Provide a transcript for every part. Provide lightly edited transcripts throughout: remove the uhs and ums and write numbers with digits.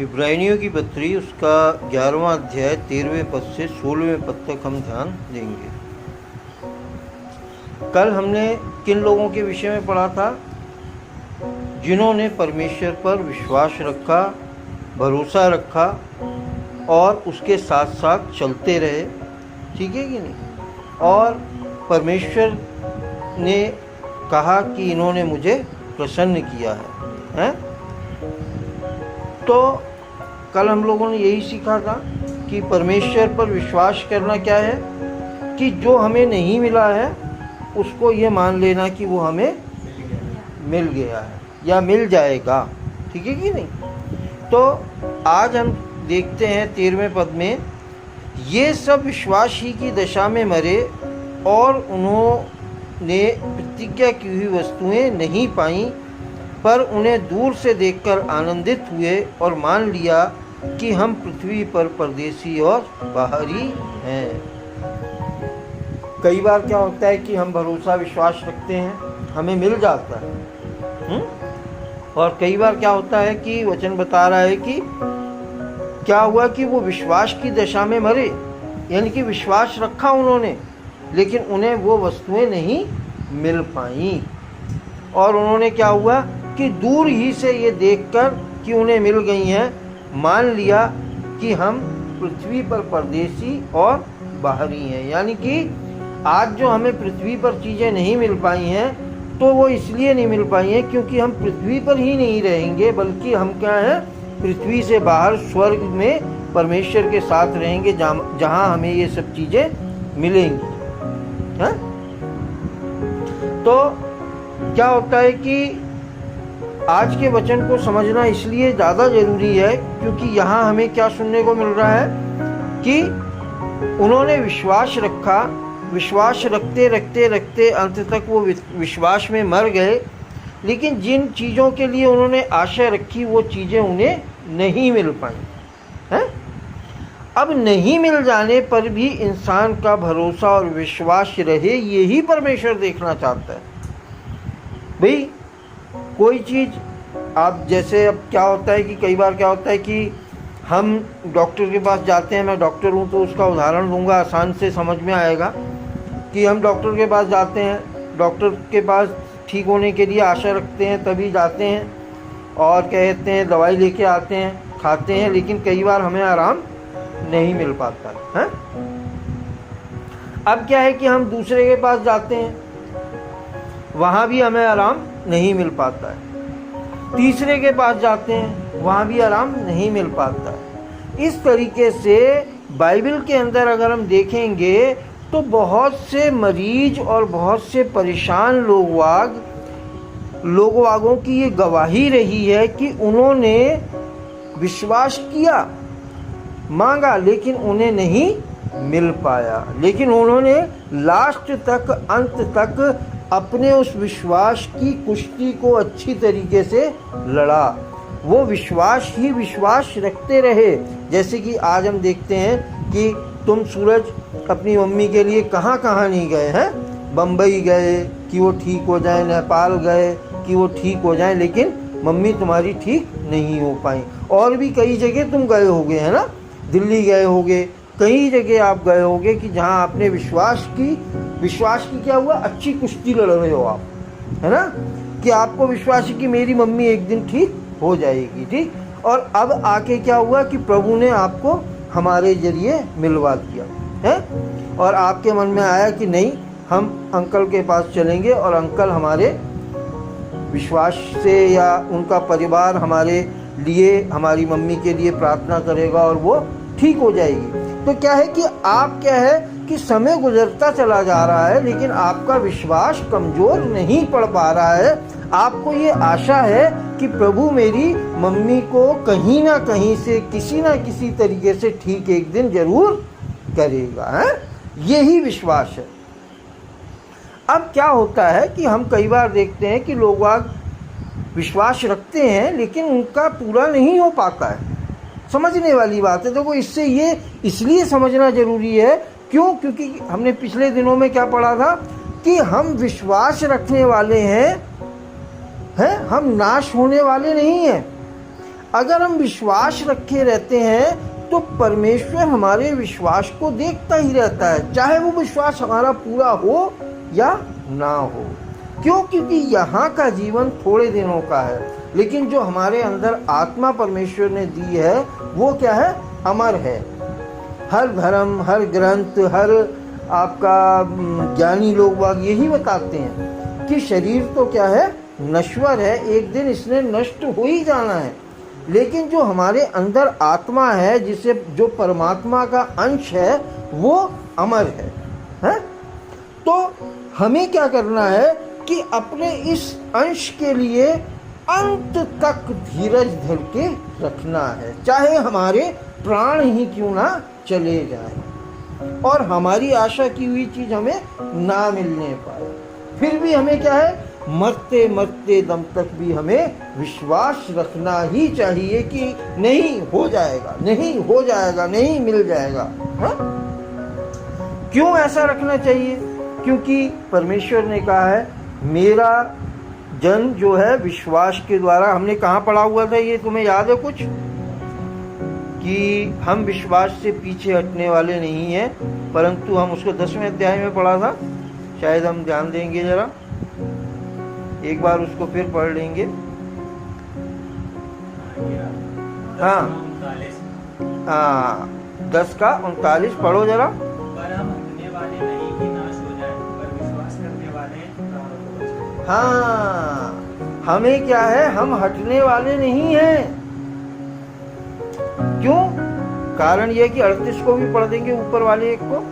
इब्रानियों की पत्री उसका 11वां अध्याय 13वें पद से 16वें पद तक हम ध्यान देंगे। कल हमने किन लोगों के विषय में पढ़ा था? जिन्होंने परमेश्वर पर विश्वास रखा, भरोसा रखा और उसके साथ साथ चलते रहे। ठीक है कि नहीं? और परमेश्वर ने कहा कि इन्होंने मुझे प्रसन्न किया है? तो कल हम लोगों ने यही सीखा था कि परमेश्वर पर विश्वास करना क्या है कि जो हमें नहीं मिला है उसको ये मान लेना कि वो हमें मिल गया है या मिल जाएगा। ठीक है कि नहीं? तो आज हम देखते हैं 13वें पद में, ये सब विश्वास ही की दशा में मरे और उन्होंने प्रतिज्ञा की हुई वस्तुएं नहीं पाईं, पर उन्हें दूर से देखकर आनंदित हुए और मान लिया कि हम पृथ्वी पर परदेसी और बाहरी हैं। कई बार क्या होता है कि हम भरोसा विश्वास रखते हैं, हमें मिल जाता है। और कई बार क्या होता है कि वचन बता रहा है कि क्या हुआ कि वो विश्वास की दशा में मरे, यानी कि विश्वास रखा उन्होंने लेकिन उन्हें वो वस्तुएं नहीं मिल पाई। और उन्होंने क्या हुआ कि दूर ही से ये देखकर कि उन्हें मिल गई हैं, मान लिया कि हम पृथ्वी पर परदेसी और बाहरी हैं। यानी कि आज जो हमें पृथ्वी पर चीज़ें नहीं मिल पाई हैं तो वो इसलिए नहीं मिल पाई हैं क्योंकि हम पृथ्वी पर ही नहीं रहेंगे, बल्कि हम क्या हैं, पृथ्वी से बाहर स्वर्ग में परमेश्वर के साथ रहेंगे, जहाँ हमें ये सब चीज़ें मिलेंगी। है? तो क्या होता है कि आज के वचन को समझना इसलिए ज़्यादा ज़रूरी है क्योंकि यहाँ हमें क्या सुनने को मिल रहा है कि उन्होंने विश्वास रखा, विश्वास रखते रखते रखते अंत तक वो विश्वास में मर गए, लेकिन जिन चीज़ों के लिए उन्होंने आशा रखी वो चीज़ें उन्हें नहीं मिल पाई हैं। अब नहीं मिल जाने पर भी इंसान का भरोसा और विश्वास रहे, यही परमेश्वर देखना चाहता है। भाई कोई चीज़ आप जैसे, अब क्या होता है कि कई बार क्या होता है कि हम डॉक्टर के पास जाते हैं, मैं डॉक्टर हूँ तो उसका उदाहरण दूंगा, आसान से समझ में आएगा कि हम डॉक्टर के पास जाते हैं, डॉक्टर के पास ठीक होने के लिए आशा रखते हैं तभी जाते हैं और कहते हैं दवाई लेके आते हैं, खाते हैं, लेकिन कई बार हमें आराम नहीं मिल पाता है। अब क्या है कि हम दूसरे के पास जाते हैं, वहाँ भी हमें आराम नहीं मिल पाता है, तीसरे के पास जाते हैं, वहाँ भी आराम नहीं मिल पाता है। इस तरीके से बाइबल के अंदर अगर हम देखेंगे तो बहुत से मरीज और बहुत से परेशान लोगों की ये गवाही रही है कि उन्होंने विश्वास किया, मांगा, लेकिन उन्हें नहीं मिल पाया, लेकिन उन्होंने लास्ट तक, अंत तक अपने उस विश्वास की कुश्ती को अच्छी तरीके से लड़ा। वो विश्वास ही विश्वास रखते रहे। जैसे कि आज हम देखते हैं कि तुम सूरज अपनी मम्मी के लिए कहाँ कहाँ नहीं गए हैं, बम्बई गए कि वो ठीक हो जाए, नेपाल गए कि वो ठीक हो जाए, लेकिन मम्मी तुम्हारी ठीक नहीं हो पाई। और भी कई जगह तुम गए होगे, है ना, दिल्ली गए होगे, कई जगह आप गए होगे कि जहाँ आपने विश्वास की क्या हुआ, अच्छी कुश्ती लड़ रहे हो आप, है ना, कि आपको विश्वास है कि मेरी मम्मी एक दिन ठीक हो जाएगी। ठीक, और अब आके क्या हुआ कि प्रभु ने आपको हमारे जरिए मिलवा दिया है और आपके मन में आया कि नहीं, हम अंकल के पास चलेंगे और अंकल हमारे विश्वास से या उनका परिवार हमारे लिए, हमारी मम्मी के लिए प्रार्थना करेगा और वो ठीक हो जाएगी। तो क्या है कि आप क्या है कि समय गुजरता चला जा रहा है लेकिन आपका विश्वास कमज़ोर नहीं पड़ पा रहा है। आपको ये आशा है कि प्रभु मेरी मम्मी को कहीं ना कहीं से, किसी ना किसी तरीके से ठीक एक दिन जरूर करेगा, है? यही विश्वास है। अब क्या होता है कि हम कई बार देखते हैं कि लोग विश्वास रखते हैं लेकिन उनका पूरा नहीं हो पाता है। समझने वाली बात है। देखो, इससे ये इसलिए समझना जरूरी है, क्यों? क्योंकि हमने पिछले दिनों में क्या पढ़ा था कि हम विश्वास रखने वाले हैं, हम नाश होने वाले नहीं हैं। अगर हम विश्वास रखे रहते हैं तो परमेश्वर हमारे विश्वास को देखता ही रहता है, चाहे वो विश्वास हमारा पूरा हो या ना हो। क्यों? क्योंकि यहाँ का जीवन थोड़े दिनों का है, लेकिन जो हमारे अंदर आत्मा परमेश्वर ने दी है वो क्या है? अमर है। हर धर्म, हर ग्रंथ, हर आपका ज्ञानी लोग वाग यही बताते हैं कि शरीर तो क्या है? नश्वर है, एक दिन इसने नष्ट हो ही जाना है। लेकिन जो हमारे अंदर आत्मा है, जिसे जो परमात्मा का अंश है, वो अमर है? तो हमें क्या करना है कि अपने इस अंश के लिए अंत तक धीरज धर के रखना है, चाहे हमारे प्राण ही क्यों ना चले जाए और हमारी आशा की हुई चीज हमें ना मिलने पाए, फिर भी हमें क्या है? मरते मरते दम तक भी हमें विश्वास रखना ही चाहिए कि नहीं हो जाएगा, नहीं हो जाएगा, नहीं मिल जाएगा। हा? क्यों ऐसा रखना चाहिए? क्योंकि परमेश्वर ने कहा है मेरा जन जो है विश्वास के द्वारा, हमने कहाँ पढ़ा हुआ था ये, तुम्हें याद है कुछ? कि हम विश्वास से पीछे हटने वाले नहीं हैं, परंतु हम उसको 10वें अध्याय में पढ़ा था, शायद हम ध्यान देंगे जरा, एक बार उसको फिर पढ़ लेंगे। हाँ, 10 का 39 पढ़ो जरा। पर हम हटने वाले नहीं कि नाश हो जाए, पर विश्वास करने वाले प्राणों को बचाएं। हाँ, हमें क्या है? हम हटने वाले नहीं हैं। क्यों? कारण यह कि 38 को भी पढ़ देंगे, ऊपर वाले एक को।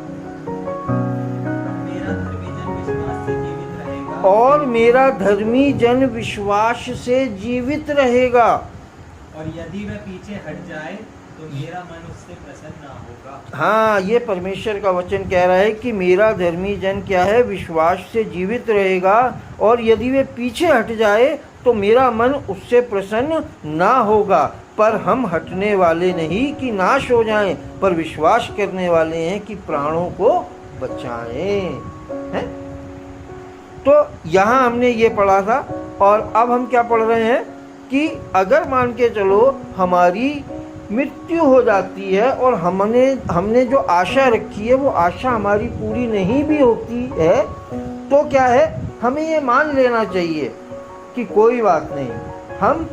और मेरा धर्मी जन विश्वास से जीवित रहेगा, और यदि वह पीछे हट जाए तो मेरा मन उससे प्रसन्न ना होगा। हाँ, ये परमेश्वर का वचन कह रहा है कि मेरा धर्मी जन क्या है? विश्वास से जीवित रहेगा, और यदि वे पीछे हट जाए तो मेरा मन उससे प्रसन्न ना होगा। पर हम हटने वाले नहीं कि नाश हो जाएं, पर विश्वास करने वाले हैं कि प्राणों को बचाएं। हैं? तो यहाँ हमने ये पढ़ा था, और अब हम क्या पढ़ रहे हैं कि अगर मान के चलो हमारी मृत्यु हो जाती है और हमने जो आशा रखी है वो आशा हमारी पूरी नहीं भी होती है, तो क्या है? हमें ये मान लेना चाहिए कि कोई बात नहीं, हम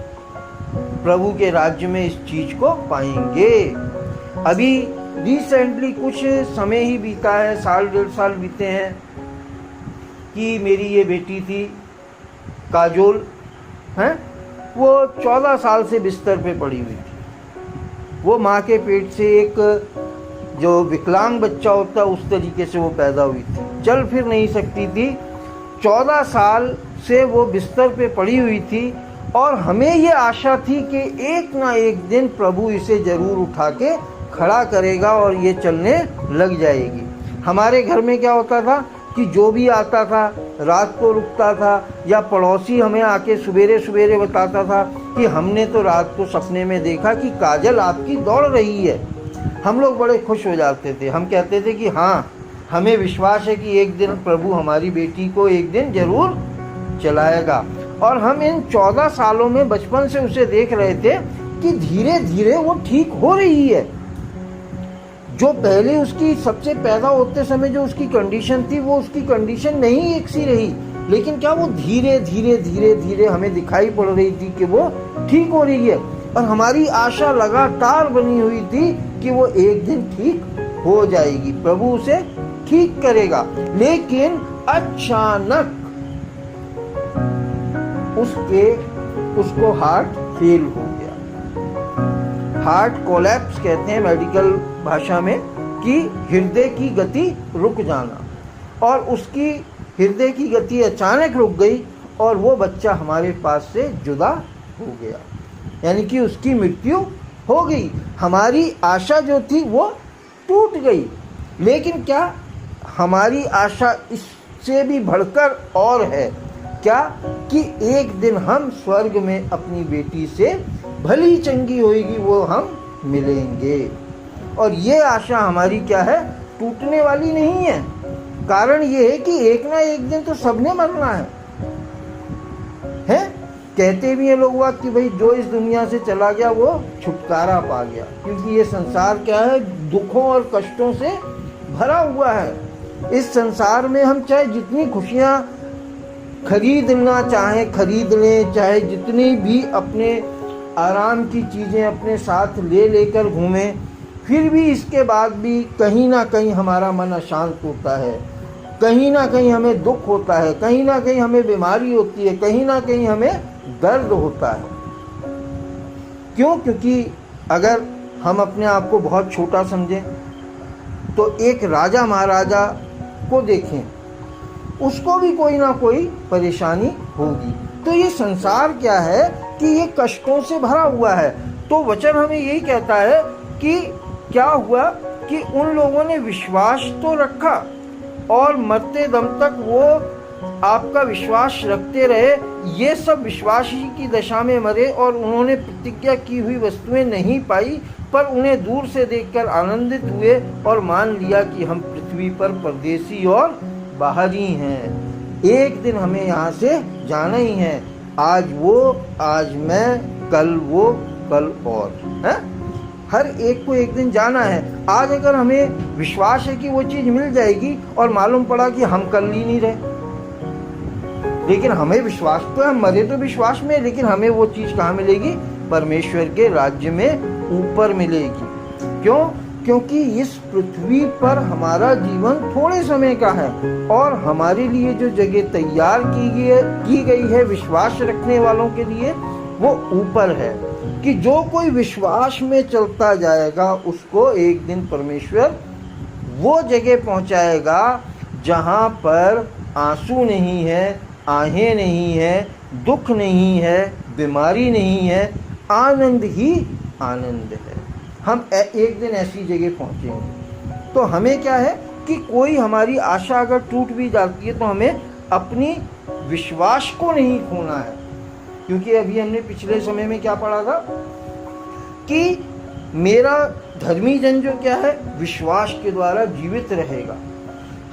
प्रभु के राज्य में इस चीज को पाएंगे। अभी रिसेंटली कुछ समय ही बीता है, 1.5 साल बीते हैं, कि मेरी ये बेटी थी काजोल, हैं, वो 14 साल से बिस्तर पे पड़ी हुई थी। वो माँ के पेट से एक जो विकलांग बच्चा होता है उस तरीके से वो पैदा हुई थी, चल फिर नहीं सकती थी। 14 साल से वो बिस्तर पे पड़ी हुई थी, और हमें ये आशा थी कि एक ना एक दिन प्रभु इसे जरूर उठा के खड़ा करेगा और ये चलने लग जाएगी। हमारे घर में क्या होता था कि जो भी आता था रात को रुकता था, या पड़ोसी हमें आके सवेरे सवेरे बताता था कि हमने तो रात को सपने में देखा कि काजल आपकी दौड़ रही है। हम लोग बड़े खुश हो जाते थे, हम कहते थे कि हाँ, हमें विश्वास है कि एक दिन प्रभु हमारी बेटी को एक दिन जरूर चलाएगा। और हम इन 14 सालों में बचपन से उसे देख रहे थे कि धीरे धीरे वो ठीक हो रही है। जो पहले उसकी सबसे पैदा होते समय जो उसकी कंडीशन थी, वो उसकी कंडीशन नहीं एक सी रही, लेकिन क्या वो धीरे धीरे धीरे धीरे हमें दिखाई पड़ रही थी कि वो ठीक हो रही है। और हमारी आशा लगातार बनी हुई थी कि वो एक दिन ठीक हो जाएगी, प्रभु उसे ठीक करेगा। लेकिन अचानक उसको हार्ट फेल हो गया। हार्ट कोलैप्स कहते हैं मेडिकल भाषा में, कि हृदय की गति रुक जाना, और उसकी हृदय की गति अचानक रुक गई और वो बच्चा हमारे पास से जुदा हो गया, यानी कि उसकी मृत्यु हो गई। हमारी आशा जो थी वो टूट गई। लेकिन क्या हमारी आशा इससे भी बढ़कर और है, क्या कि एक दिन हम स्वर्ग में अपनी बेटी से भली चंगी होएगी वो हम मिलेंगे। और ये आशा हमारी क्या है? टूटने वाली नहीं है। कारण ये है कि एक ना एक दिन तो सबने मरना है? कहते भी हैं लोग कि भाई जो इस दुनिया से चला गया वो छुटकारा पा गया, क्योंकि ये संसार क्या है, दुखों और कष्टों से भरा हुआ है। इस संसार में हम चाहे जितनी खुशियाँ खरीदना चाहें खरीद लें, चाहे जितनी भी अपने आराम की चीज़ें अपने साथ लेकर घूमें, फिर भी इसके बाद भी कहीं ना कहीं हमारा मन अशांत होता है, कहीं ना कहीं हमें दुख होता है, कहीं ना कहीं हमें बीमारी होती है, कहीं ना कहीं हमें दर्द होता है। क्यों? क्योंकि अगर हम अपने आप को बहुत छोटा समझें तो एक राजा महाराजा को देखें, उसको भी कोई ना कोई परेशानी होगी। तो ये संसार क्या है कि ये कष्टों से भरा हुआ है। तो वचन हमें यही कहता है कि क्या हुआ कि उन लोगों ने विश्वास तो रखा और मरते दम तक वो आपका विश्वास रखते रहे। ये सब विश्वास ही की दशा में मरे और उन्होंने प्रतिज्ञा की हुई वस्तुएं नहीं पाई, पर उन्हें दूर से देखकर आनंदित हुए और मान लिया कि हम पृथ्वी पर परदेसी और बाहरी हैं। एक दिन हमें यहाँ से जाना ही है। आज वो, आज मैं, कल वो, कल और है। हर एक को एक दिन जाना है। आज अगर हमें विश्वास है कि वो चीज़ मिल जाएगी और मालूम पड़ा कि हम कल ही नहीं रहे, लेकिन हमें विश्वास तो, हम मरे तो विश्वास में, लेकिन हमें वो चीज़ कहाँ मिलेगी? परमेश्वर के राज्य में ऊपर मिलेगी। क्यों? क्योंकि इस पृथ्वी पर हमारा जीवन थोड़े समय का है और हमारे लिए जो जगह तैयार की गई है विश्वास रखने वालों के लिए, वो ऊपर है। कि जो कोई विश्वास में चलता जाएगा उसको एक दिन परमेश्वर वो जगह पहुंचाएगा जहां पर आंसू नहीं है, आहें नहीं है, दुख नहीं है, बीमारी नहीं है, आनंद ही आनंद है। हम एक दिन ऐसी जगह पहुंचेंगे। तो हमें क्या है कि कोई हमारी आशा अगर टूट भी जाती है तो हमें अपनी विश्वास को नहीं खोना है। क्योंकि अभी हमने पिछले समय में क्या पढ़ा था कि मेरा धर्मी जन जो क्या है, विश्वास के द्वारा जीवित रहेगा।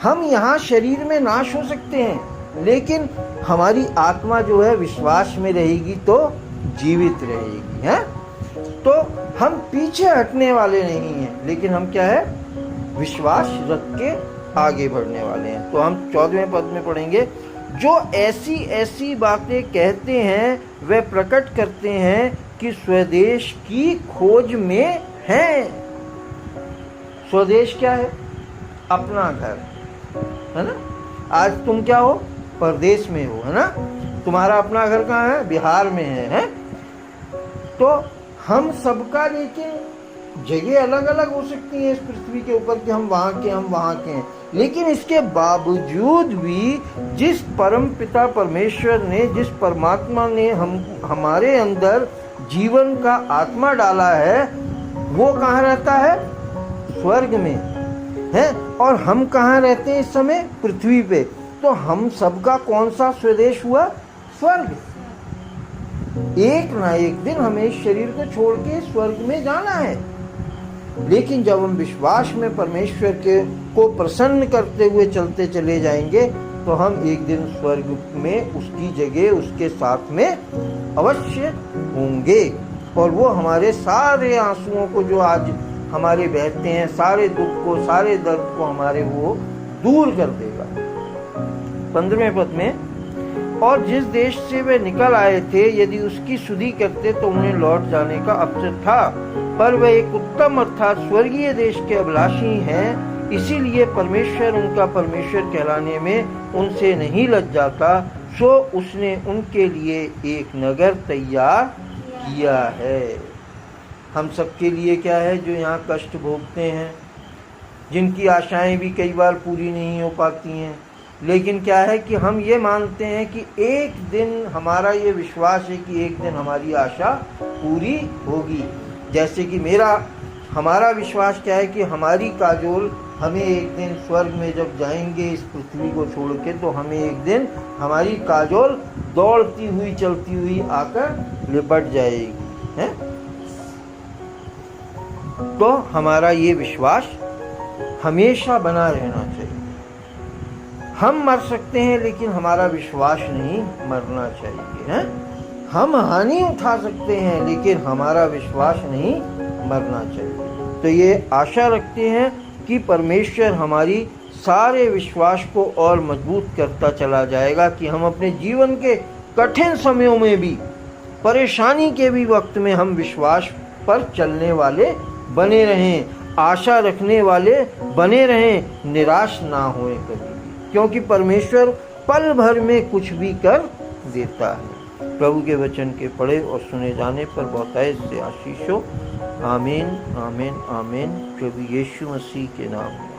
हम यहाँ शरीर में नाश हो सकते हैं, लेकिन हमारी आत्मा जो है विश्वास में रहेगी तो जीवित रहेगी, है। तो हम पीछे हटने वाले नहीं हैं, लेकिन हम क्या है, विश्वास रख के आगे बढ़ने वाले हैं। तो हम 14वें पद में पढ़ेंगे, जो ऐसी ऐसी बातें कहते हैं वे प्रकट करते हैं कि स्वदेश की खोज में हैं। स्वदेश क्या है? अपना घर, है ना। आज तुम क्या हो? परदेश में हो, है ना। तुम्हारा अपना घर कहाँ है? बिहार में है? तो हम सबका लेकिन जगह अलग अलग हो सकती है इस पृथ्वी के ऊपर कि हम वहाँ के, हम वहाँ के हैं, लेकिन इसके बावजूद भी जिस परम पिता परमेश्वर ने, जिस परमात्मा ने हमारे अंदर जीवन का आत्मा डाला है, वो कहाँ रहता है? स्वर्ग में है। और हम कहाँ रहते हैं इस समय? पृथ्वी पे। तो हम सबका कौन सा स्वदेश हुआ? स्वर्ग। एक ना एक दिन हमें इस शरीर को छोड़ के स्वर्ग में जाना है। लेकिन जब हम विश्वास में परमेश्वर को प्रसन्न करते हुए चलते चले जाएंगे तो हम एक दिन स्वर्ग में उसकी जगह उसके साथ में अवश्य होंगे। और वो हमारे सारे आंसुओं को जो आज हमारे बहते हैं, सारे दुख को, सारे दर्द को हमारे वो दूर कर देगा। 15वें पद में, और जिस देश से वे निकल आए थे यदि उसकी सुधि करते तो उन्हें लौट जाने का अवसर था, पर वे एक उत्तम अर्थात स्वर्गीय देश के अभिलाषी हैं, इसीलिए परमेश्वर उनका परमेश्वर कहलाने में उनसे नहीं लज जाता। सो उसने उनके लिए एक नगर तैयार किया है। हम सबके लिए क्या है, जो यहाँ कष्ट भोगते हैं, जिनकी आशाएं भी कई बार पूरी नहीं हो पाती हैं, लेकिन क्या है कि हम ये मानते हैं कि एक दिन, हमारा ये विश्वास है कि एक दिन हमारी आशा पूरी होगी। जैसे कि हमारा विश्वास क्या है कि हमारी काजोल हमें एक दिन स्वर्ग में जब जाएंगे इस पृथ्वी को छोड़ के, तो हमें एक दिन हमारी काजोल दौड़ती हुई चलती हुई आकर लिपट जाएगी, है। तो हमारा ये विश्वास हमेशा बना रहना चाहिए। हम मर सकते हैं लेकिन हमारा विश्वास नहीं मरना चाहिए, है। हम हानि उठा सकते हैं, लेकिन हमारा विश्वास नहीं मरना चाहिए। तो ये आशा रखते हैं कि परमेश्वर हमारी सारे विश्वास को और मजबूत करता चला जाएगा, कि हम अपने जीवन के कठिन समयों में भी, परेशानी के भी वक्त में हम विश्वास पर चलने वाले बने रहें, आशा रखने वाले बने रहें, निराश ना होए कभी भी, क्योंकि परमेश्वर पल भर में कुछ भी कर देता है। प्रभु के वचन के पढ़े और सुने जाने पर बहुतायत से आशीष हो। आमीन, आमीन, आमीन। प्रभु यीशु मसीह के नाम में।